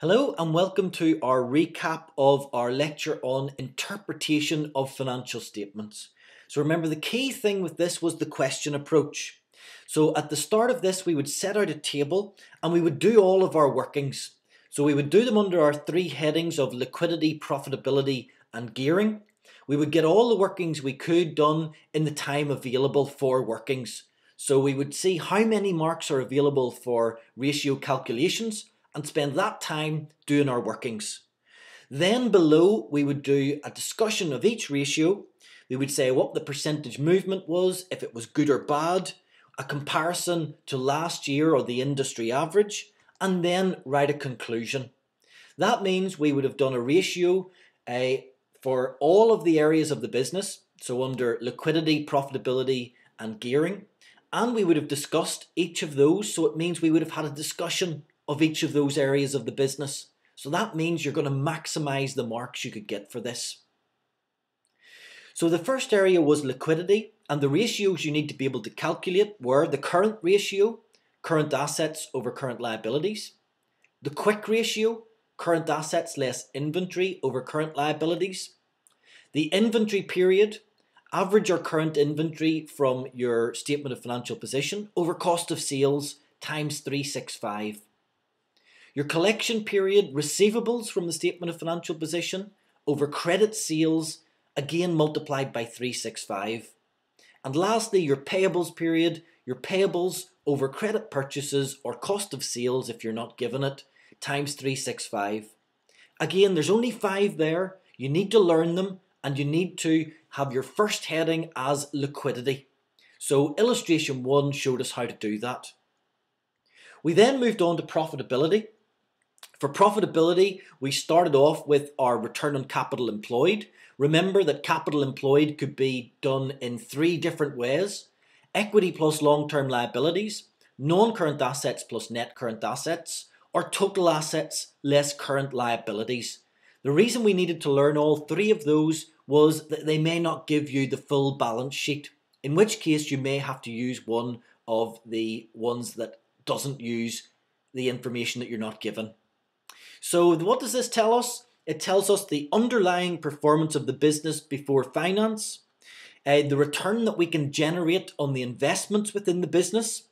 Hello and welcome to our recap of our lecture on interpretation of financial statements. So remember, the key thing with this was the question approach. So at the start of this we would set out a table and we would do all of our workings. So we would do them under our three headings of liquidity, profitability and gearing. We would get all the workings we could done in the time available for workings. So we would see how many marks are available for ratio calculations and spend that time doing our workings. Then below we would do a discussion of each ratio. We would say what the percentage movement was, if it was good or bad, a comparison to last year or the industry average, and then write a conclusion. That means we would have done a ratio for all of the areas of the business, so under liquidity, profitability and gearing, and we would have discussed each of those, so it means we would have had a discussion of each of those areas of the business. So that means you're going to maximize the marks you could get for this. So the first area was liquidity, and the ratios you need to be able to calculate were the current ratio, current assets over current liabilities, the quick ratio, current assets less inventory over current liabilities, the inventory period, average or current inventory from your statement of financial position over cost of sales times 365. Your collection period, receivables from the statement of financial position over credit sales, again multiplied by 365. And lastly, your payables period, your payables over credit purchases or cost of sales if you're not given it, times 365. Again, there's only 5 there. You need to learn them and you need to have your first heading as liquidity. So illustration 1 showed us how to do that. We then moved on to profitability. For profitability, we started off with our return on capital employed. Remember that capital employed could be done in 3 different ways: equity plus long-term liabilities, non-current assets plus net current assets, or total assets less current liabilities. The reason we needed to learn all 3 of those was that they may not give you the full balance sheet, in which case you may have to use one of the ones that doesn't use the information that you're not given. So what does this tell us? It tells us the underlying performance of the business before finance, the return that we can generate on the investments within the business.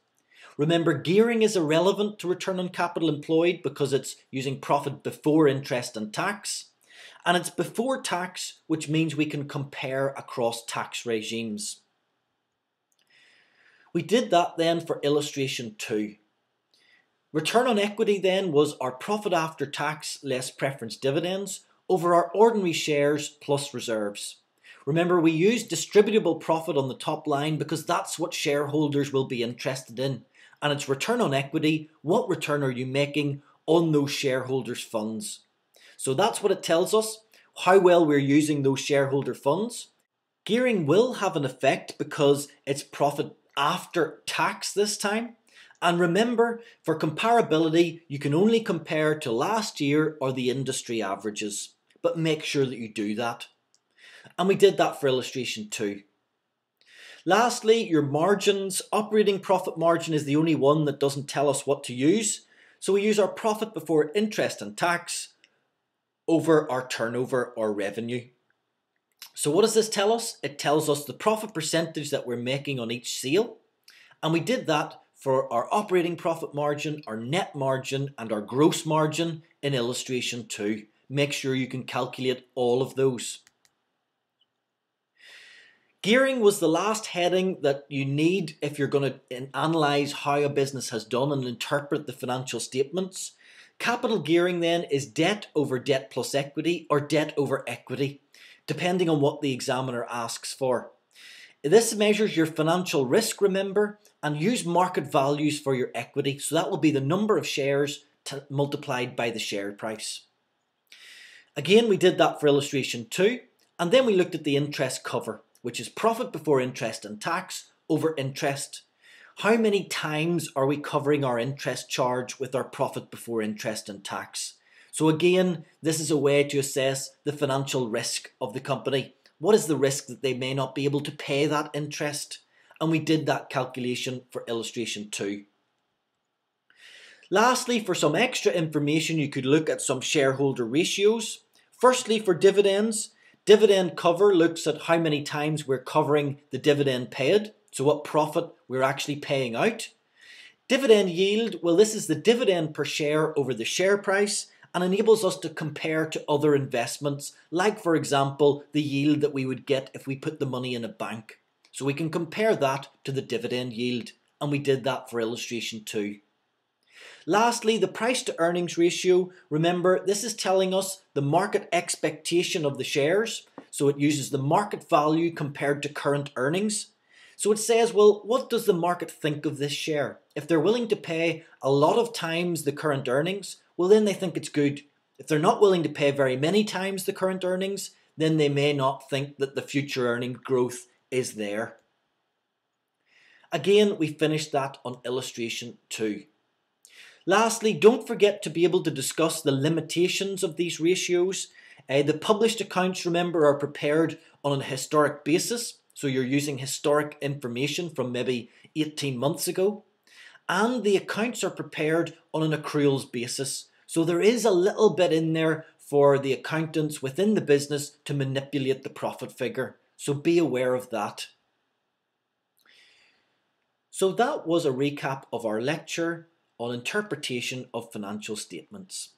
Remember, gearing is irrelevant to return on capital employed because it's using profit before interest and tax. And it's before tax, which means we can compare across tax regimes. We did that then for illustration 2. Return on equity then was our profit after tax less preference dividends over our ordinary shares plus reserves. Remember, we use distributable profit on the top line because that's what shareholders will be interested in. And it's return on equity. What return are you making on those shareholders' funds? So that's what it tells us, how well we're using those shareholder funds. Gearing will have an effect because it's profit after tax this time. And remember, for comparability, you can only compare to last year or the industry averages, but make sure that you do that. And we did that for illustration 2. Lastly, your margins. Operating profit margin is the only one that doesn't tell us what to use. So we use our profit before interest and tax over our turnover or revenue. So what does this tell us? It tells us the profit percentage that we're making on each sale. And we did that for our operating profit margin, our net margin and our gross margin in illustration 2. Make sure you can calculate all of those. Gearing was the last heading that you need if you're going to analyse how a business has done and interpret the financial statements. Capital gearing then is debt over debt plus equity or debt over equity, depending on what the examiner asks for. This measures your financial risk, remember, and use market values for your equity. So that will be the number of shares multiplied by the share price. Again, we did that for illustration 2. And then we looked at the interest cover, which is profit before interest and tax over interest. How many times are we covering our interest charge with our profit before interest and tax? So again, this is a way to assess the financial risk of the company. What is the risk that they may not be able to pay that interest? And we did that calculation for illustration 2. Lastly, for some extra information, you could look at some shareholder ratios. Firstly, for dividends, dividend cover looks at how many times we're covering the dividend paid, so what profit we're actually paying out. Dividend yield, well, this is the dividend per share over the share price and enables us to compare to other investments, like for example, the yield that we would get if we put the money in a bank. So we can compare that to the dividend yield, and we did that for illustration 2. Lastly, the price to earnings ratio. Remember, this is telling us the market expectation of the shares. So it uses the market value compared to current earnings. So it says, well, what does the market think of this share? If they're willing to pay a lot of times the current earnings, well, then they think it's good. If they're not willing to pay very many times the current earnings, then they may not think that the future earning growth is there. Again, we finished that on illustration 2. Lastly, don't forget to be able to discuss the limitations of these ratios. The published accounts, remember, are prepared on a historic basis. So you're using historic information from maybe 18 months ago. And the accounts are prepared on an accruals basis. So there is a little bit in there for the accountants within the business to manipulate the profit figure. So be aware of that. So that was a recap of our lecture on interpretation of financial statements.